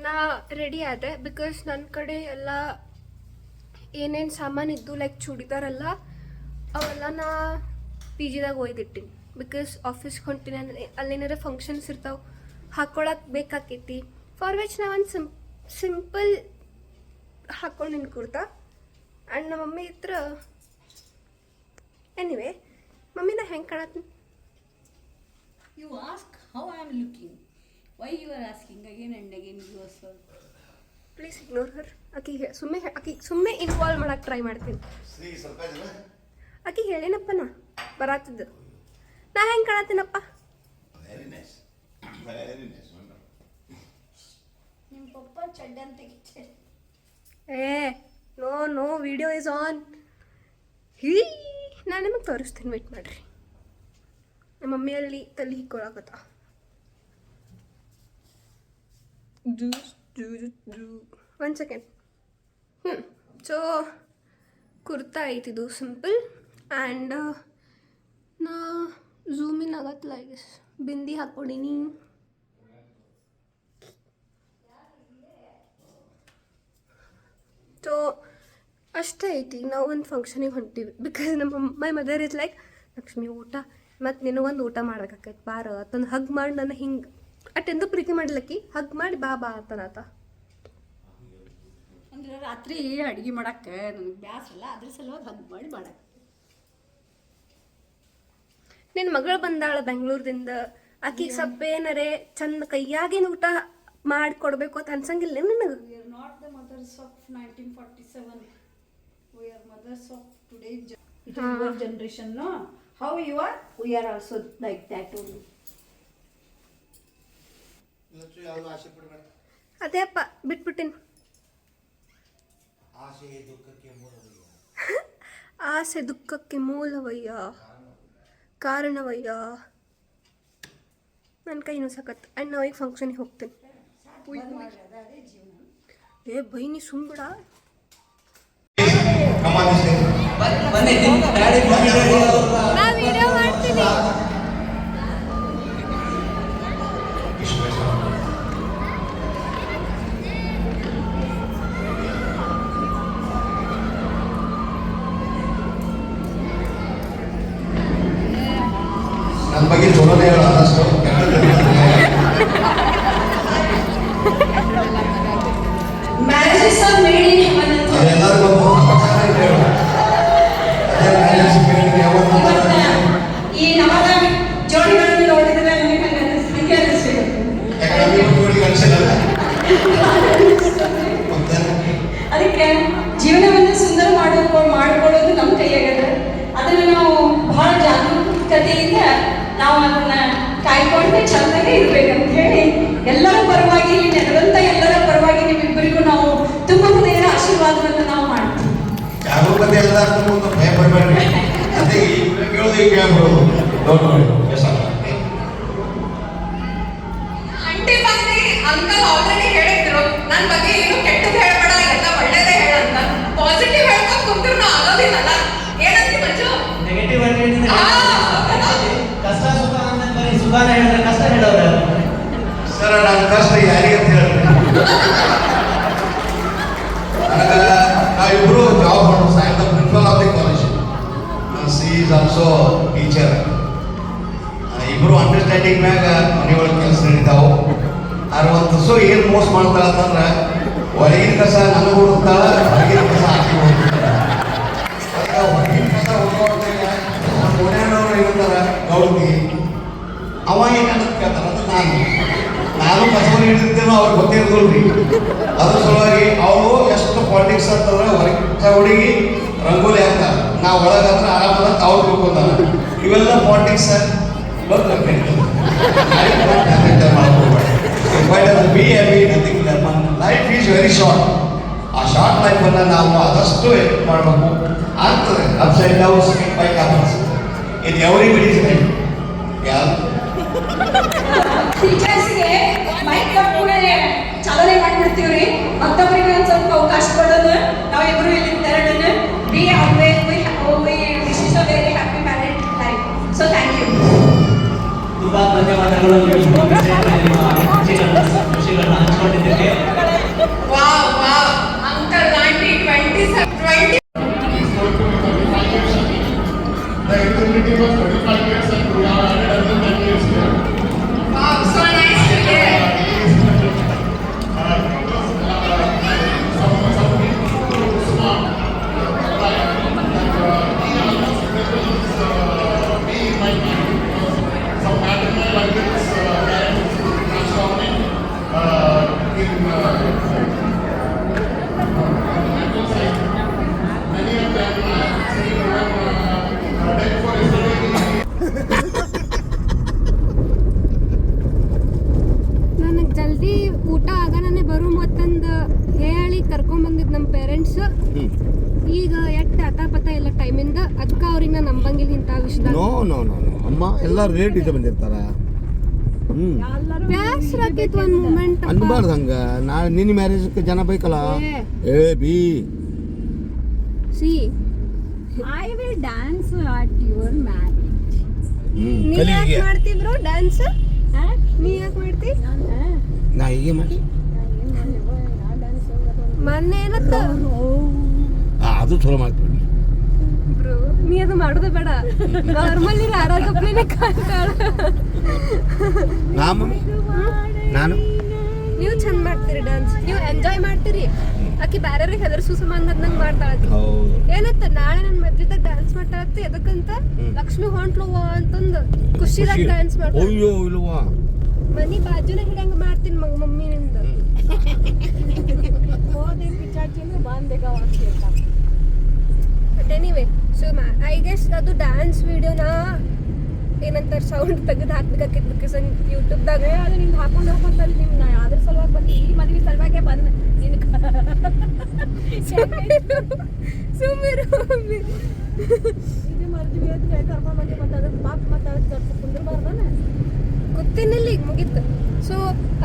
ನಾ ರೆಡಿ ಆದೆ ಬಿಕಾಸ್ ನನ್ನ ಕಡೆ ಎಲ್ಲ ಏನೇನು ಸಾಮಾನು ಇದ್ದು ಲೈಕ್ ಚೂಡಿದಾರೆಲ್ಲ ಅವೆಲ್ಲ ನಾ ಪಿ ಜಿದಾಗ ಒಯ್ದಿಟ್ಟಿನಿ. ಬಿಕಾಸ್ ಆಫೀಸ್ಗೆ ಹೊಂಟಿನಿ ಅಲ್ಲೇನಾರ ಫಂಕ್ಷನ್ಸ್ ಇರ್ತಾವೆ ಹಾಕ್ಕೊಳಕ್ಕೆ ಬೇಕಾಕೈತಿ. ಫಾರ್ ವಿಚ್ ನಾ ಒಂದು ಸಿಂಪಲ್ ಹಾಕ್ಕೊಂಡಿನಿ ಕುರ್ತಾ. ಆ್ಯಂಡ್ ನಮ್ಮ ಮಮ್ಮಿ ಹತ್ರ ಎನಿವೆ ಮಮ್ಮಿ ನಾ ಹೆಂಗೆ ಕಾಣತ್ತೀನಿ? You ask how I am looking. Why you are asking again and again yourself? Please ignore her. ಆಕಿಗೆ ಸುಮ್ಮನೆ ಇನ್ವಾಲ್ವ್ ಮಾಡಕ್ಕೆ ಟ್ರೈ ಮಾಡ್ತೀನಿ. ಆಕಿಗೆ ಹೇಳಿನಪ್ಪ ನಾ ಬರಾತಿದ್ದು. ನಾ ಹೆಂಗೆ ಕಾಣತ್ತೀನಪ್ಪ? ನಿಮ್ಮ ಪಪ್ಪ ಚಡ್ಡನ್ ತೆಗಿತಾರೆ. No video is on. ನಾನು ನಿಮಗೆ ತೋರಿಸ್ತೀನಿ, ವೇಟ್ ಮಾಡಿರಿ. ನಮ್ಮ ಮಮ್ಮಿಯಲ್ಲಿ ತಲೆ ಹಿಕ್ಕೊಳಕತ್ತ. One second. ಸೊ ಕುರ್ತಾ ಐತಿದು ಸಿಂಪಲ್. ಆ್ಯಂಡ್ ನಾ ಝೂಮ್ ಇನ್ ಆಗತ್ತಲ್ಲ, ಐ ಗೆಸ್ ಬಿಂದಿ ಹಾಕ್ಕೊಡೀನಿ. ಸೊ ಅಷ್ಟೇ ಐತಿ. ನಾವು ಒಂದು ಫಂಕ್ಷನಿಗೆ ಹೊಂಟೀವಿ because my mother is like, Lakshmi ಊಟ ಮತ್ತು ನಿನಗೊಂದು ಊಟ ಮಾಡ್ಬೇಕಾಕೈತೆ ಬಾರ ಅಂತಂದು ಹಗ್ ಮಾಡಿ ನನ್ನ ಹಿಂಗೆ ಅಟ್ಟೆಂದು ಪ್ರೀತಿ ಮಾಡ್ಲಕ್ಕಿ ಹಗ್ ಮಾಡಿ ಬಾ ಅಂತನಾತ. ಅಂದ್ರೆ ರಾತ್ರಿ ಅಡುಗೆ ಮಾಡಕ್ಕೆ ನನಗೆ ಬ್ಯಾಸಲ್ಲ, ಅದ್ರ ಸಲುವಾಗಿ ಹಗ್ ಮಾಡಿ ಮಾಡಕ್ಕೆ. ನಿನ್ನ ಮಗಳು ಬಂದಾಳ ಬೆಂಗಳೂರಿಂದ, ಆಕಿಗೆ ಸ್ವಲ್ಪ ಏನಾರೇ ಚಂದ ಕೈಯಾಗಿನ ಊಟ ಮಾಡಿಕೊಡ್ಬೇಕು ಅಂತ ಅನ್ಸಂಗಿಲ್ಲ ನಿನಗೆ? We are not the mothers of 1947. We are mothers of today's generation. No? How you are? We are also like that only. ಅದೇ ಅಪ್ಪ ಬಿಟ್ಬಿಟ್ಟಿನಿ. ಆಸೆ ದುಃಖಕ್ಕೆ ಮೂಲವಯ್ಯ, ಕಾರಣವಯ್ಯ. ನನ್ನ ಕೈ ಸಖತ್. ಆ್ಯಂಡ್ ನಾವು ಈಗ ಫಂಕ್ಷನಿಗೆ ಹೋಗ್ತೀನಿ. ಏ ಬೈ ನೀ ಸುಮ್ಬಿಡ. ನಾ ವಿಡಿಯೋ ಮಾಡ್ತೀನಿ. ನನ್ನ ಬಗ್ಗೆ ಚಲೋನೇ ಹೇಳೋದಷ್ಟು Marriages are made in heaven. ಅದೆಲ್ಲರಿಗೂ ಈ ನವರ ಜೋಡಿಗಳನ್ನು ನೋಡಿದ್ರೆ ನನಗೆ ಅನಿಸ್ಲಿಕ್ಕೆ ಅನಿಸ್ತಿದೆ. ಜೋಡಿ ಕಳಿಸಿಲ್ಲ. ಅದಕ್ಕೆ ಜೀವನವನ್ನು ಸುಂದರ ಮಾಡಿಕೊಳ್ಳೋದು ನಮ್ಮ ಕೈಯಾಗದೆ. ಅದನ್ನು ನಾವು ಬಹಳ ಜಾಗರೂಕತೆಯಿಂದ ನಾವು ಅದನ್ನ ಕಾಯ್ಕೊಂಡು ಚೆನ್ನಾಗಿ ಇರ್ಬೇಕಂತ ಹೇಳಿ ಎಲ್ಲರ ಪರವಾಗಿ, ನೆರವಂತ ಎಲ್ಲರ ಪರವಾಗಿ ನಿಮ್ಮಿಬ್ಬರಿಗೂ ನಾವು ತುಂಬ ಹೃದಯದ ಆಶೀರ್ವಾದವನ್ನು ನಾವು ಮಾಡ್ತೀವಿ. ಜಾಗರೂಕತೆ ಎಲ್ಲ ಭಯ ಪಡಬೇಡ್ರಿ. ಅದೇ ಕೇಳೋದು ಈಗ ಕೇಳ್ಬಿಡೋದು. ಆಂಟಿ ಬಂದು ಅಂಕಲ್ ಆಲ್ರೆಡಿ ಹೇಳಿದ್ರು ನನ್ನ ಬಗ್ಗೆ ಏನು ಕೆಟ್ಟದ್ದು ಹೇಳ್ಬೇಡ, ಎಲ್ಲ ಒಳ್ಳೇದೇ ಹೇಳಂತ. ಪಾಸಿಟಿವ್ ಹೇಳ್ಕೊಂಡು ಕುಂತ್ರು ಆಗೋದಿಲ್ಲಲ್ಲ. ಏನಂತಿ ಮಂಜು? ನೆಗೆಟಿವ್ ಕಷ್ಟ ಸುಖ ಅಂತ ಬರೀ ಸುಖಾನ ಹೇಳಿದ್ರೆ ಕಷ್ಟ ಹೇಳೋರು ಸರ್. ನನ್ನ ಕಷ್ಟ ಯಾರಿಗೆ ಅಂತ ಹೇಳ್ರಿ. ನಾವಿಬ್ರು ಜಾಬ್ ಮಾಡೋದು. I am the principal of the college. She is also teacher. ಇಬ್ಬರು ಅಂಡರ್ಸ್ಟ್ಯಾಂಡಿಂಗ್ ಮ್ಯಾಗ ಮನೆಯೊಳಗೆ ಕೆಲಸ ನಡೀತಾವು. ಆದ್ರೆ ಒಂದು ತುಸು ಏನು ಮೋಸ ಮಾಡ್ತಾಳ ಅಂತಂದ್ರೆ ಹೊರಗಿನ ಕಸ ನನಗೆ ಹುಡುಕ್ತಾಳ, ಹೊರಗಿನ ಕಸ ಹಾಕಿ ಹೋಗ್ತಾಳ. ಹೊರಗಿನ ಕಸ ಹುಡುಕೋಡ್ತಾಗ ನಮ್ಮ ಓಣ್ಯಾನವ್ರು ಏನಂತಾರ ಗೌಡ್ತಿ, ಅವ ಏನಂತ ಕೇಳ್ತಾರ ಅಂತ ನಾನು ಕಸವನ್ನು ಹಿಡಿದಿದ್ದೇನೋ ಅವ್ರಿಗೆ ಗೊತ್ತಿರೋದಿಲ್ರಿ. ಅದ್ರ ಸಲುವಾಗಿ ಅವರು ಎಷ್ಟು ಪಾಲಿಟಿಕ್ಸ್ ಅಂತಂದ್ರೆ ಹೊರಗಿನ ಹುಡುಗಿ ರಂಗೋಲಿ ಹಾಕ್ತಾರೆ, ನಾವು ಒಳಗಂದ್ರೆ ಆರಾಮದಂತ ಅವ್ರು ತಿಳ್ಕೊಂತಾರ. ಇವೆಲ್ಲ politics life is very short. ಆ ಶಾರ್ಟ್ ಲೈಫನ್ನು ನಾವು ಆದಷ್ಟು ಮಾಡಬೇಕು. ಆಗ್ತದೆ upside downs by happens in everybody's life. ಯಾರು ಟೀಚರ್ಸ್ಗೆ ಮೈಕ್ ಕೊಟ್ಟು ಚಾಲನೆ ಮಾಡ್ಬಿಡ್ತೀವ್ರಿ. ಮತ್ತೊಬ್ಬರಿಗೆ ಒಂದು ಸ್ವಲ್ಪ ಅವಕಾಶ ಕೊಡೋದು. ನಾವಿಬ್ರು ಇಲ್ಲಿ ತೆರಳೋಣ. Be always wish is a very happy married life. So thank you. ತುಂಬಾ ಧನ್ಯವಾದಗಳು. ನಿಮ್ಮ ಖುಷಿಗಳನ್ನು ಹಂಚಿಕೊಂಡಿದ್ದಕ್ಕೆ 20 The activity was 35 years and we are added another 10 years here. Wow, so nice to hear. ನನಗೆ ಜಲ್ದಿ ಊಟ ಆಗನೇ ಬರು ಮತ್ತಂದು ಹೇಳಿ ಕರ್ಕೊಂಬಂದಿದ್ದು ನಮ್ಮ ಪೇರೆಂಟ್ಸ್ ಈಗ ಎಟ್ಟು ಅತಾಪತ ಇಲ್ಲ ಟೈಮಿಂದ ಅದಕ್ಕೆ ಅವ್ರಿಗೆ ನಂಬಂಗಿಲ್ಲ ಇಂಥ ವಿಷಯದಾಗ ನೋ ನೋ ನೋ ನೋ ಅಮ್ಮ ಎಲ್ಲ ರೇಟ್ ಇದೆ ಬಂದಿರ್ತಾರ ಬ್ಯಾಸ್ರ ಆಕೈತಿ ಒಂದು ಮೂಮೆಂಟ್ ಅನ್ಬಾರ್ದು ಹಂಗ ನಾಳೆ ನಿನ್ನ ಮ್ಯಾರೇಜ್ಗೆ ಜನ ಬೇಕಲ್ಲ ಏ B C I will dance at your marriage. ನೀ ಯಾಕೆ ಕಲಿಗೆ ಮಾಡ್ತಿದ್ರು ಡ್ಯಾನ್ಸ್ ನೀ ಯಾಕೆ ಮಾಡ್ತಿ ನಾ ಹೀಗೆ ಮಾಡಿ ಮೊನ್ನೆ ಏನತ್ತ ಅದು ಚಲೋ ಮಾಡ್ತೀವಿ ಬ್ರೋ ನೀ ಅದು ಮಾಡೋದೇ ಬೇಡ ನಾರ್ಮಲ್ ನೀನು ಆರಾಧಪ್ಲೇನೆ ಕಾಣ್ತಾಳ ನಾ ಮಮ್ಮಿ ನಾನು ನೀವು ಚಂದ ಮಾಡ್ತೀರಿ ಡ್ಯಾನ್ಸ್ ನೀವು ಎಂಜಾಯ್ ಮಾಡ್ತೀರಿ ಆಕಿ ಬ್ಯಾರ್ಯಾರಿಗೆ ಹೆದರ್ಸು ಸಂಬಂಧ ನಂಗೆ ಮಾಡ್ತಾಳ ಹೌದು ಏನತ್ತ ನಾಳೆ ನನ್ನ ಮದ್ಲಿದಾಗ ಡ್ಯಾನ್ಸ್ ಮಾಡ್ತಾಳತ್ತಿ ಎದಕ್ಕಂತ ಲಕ್ಷ್ಮಿ ಹೊಂಟ್ಲವ್ವ ಅಂತಂದು ಖುಷಿದಾಗ ಡ್ಯಾನ್ಸ್ ಮಾಡ್ತಾಳ ಅಯ್ಯೋ ಇಲ್ವಾ ಮನಿ ಬಾಜುನ ಹಿಡಂಗ ಮಾಡ್ತೀನಿ ಮಮ್ಮಿನಿಂದ but anyway so I guess ಅದು ಡ್ಯಾನ್ಸ್ ವಿಡಿಯೋನ ಏನಂತಾರೆ ಸೌಂಡ್ ತೆಗೆದು ಹಾಕ್ಬೇಕಾಗಿತ್ತು ಬಿಕಾಸ್ ಯೂಟ್ಯೂಬ್ದಾಗ ಅದು ನಿಂಗೆ ಹಾಕೊಂಡು ಹೋಗ್ಬೇಕಂತ ನಿಮ್ನ ಅದ್ರ ಸಲುವಾಗಿ ಬಂದು ಈ ಮದ್ವೆ ಸಲುವಾಗೆ ಬಂದು ನಿನ್ ಸುಮ್ಮನೆ ಇದು ಮದ್ವೆ ಅಂತ ಕರ್ಕೊಂಡ್ ಬಂದು ಮತ್ತೆ ಅದ್ರ ಪಾಪ ಮತ್ತೆ ಅದ್ರ ಕುಂದಿರ್ಬಾರ್ದಾನೆ ಗೊತ್ತೇನಿಲ್ಲ ಈಗ ಮುಗೀತು ಸೊ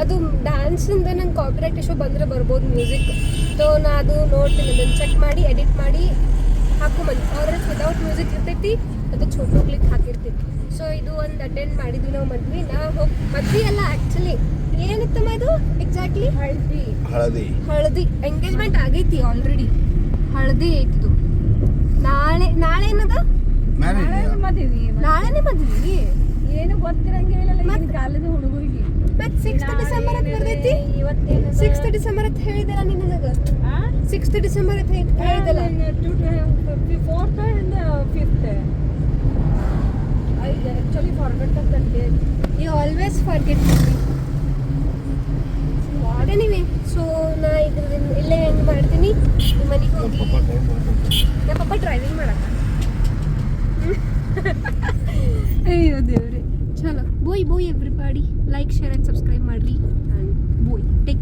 ಅದು ಡ್ಯಾನ್ಸಿಂದ ನಂಗೆ ಕಾಪಿರೈಟ್ ಇಶ್ಯೂ ಬಂದರೆ ಬರ್ಬೋದು ಮ್ಯೂಸಿಕ್ ಸೊ ನಾ ಅದು ನೋಡ್ತೀನಿ ಅದನ್ನು ಚೆಕ್ ಮಾಡಿ ಎಡಿಟ್ ಮಾಡಿ ಹಾಕೊಂಬಂದು ಅವ್ರ ವಿದೌಟ್ ಮ್ಯೂಸಿಕ್ ಇರ್ತೈತಿ ಅದು ಛೋಟು ಕ್ಲಿಕ್ ಹಾಕಿರ್ತೀವಿ ಸೊ ಇದು ಒಂದು ಅಟೆಂಡ್ ಮಾಡಿದ್ವಿ ನಾವು ಮದ್ವೆ ಅಲ್ಲ ಆ್ಯಕ್ಚುಲಿ ಏನಿತ್ತಮ್ಮ ಇದು ಎಕ್ಸಾಕ್ಟ್ಲಿ ಹಳದಿ ಎಂಗೇಜ್ಮೆಂಟ್ ಆಗೈತಿ ಆಲ್ರೆಡಿ ಹಳದಿ ಐತಿದು ನಾಳೆ ಏನದ ಮದ್ವಿ ನಾಳೆನೇ ಮದ್ವಿ ಏನು ಗೊತ್ತಿರಂಗಿಲ್ಲ ಈ ಕಾಲದ ಹುಡುಗರಿಗೆ ಮತ್ತೆ 6th ಡಿಸೆಂಬರ್ ಅಂತ ಬರ್ತೈತಿ ಇವತ್ತೇನು 6th ಡಿಸೆಂಬರ್ ಅಂತ ಹೇಳಿದಲ್ಲ ನೀನು ನನಗೆ 6th ಡಿಸೆಂಬರ್ ಅಂತ ಹೇಳಿದಲ್ಲ 4th and 5th. I actually forgot that date. You always forget anyway so ನಾ ಇದ್ರದಿಂದ ಇಲ್ಲೇ ಹೆಂಗೆ ಮಾಡ್ತೀನಿ ಮನೆಗೆ ಹೋಗಿ ನಮ್ಮ ಪಪ್ಪ ಡ್ರೈವಿಂಗ್ ಮಾಡಕ್ಕ ಅಯ್ಯೋ ದೇವ್ರಿ ಚಲೋ bye everybody like share and subscribe ಮಾಡಿರಿ ಆ್ಯಂಡ್ ಬೋಯ್ ಟೇಕ್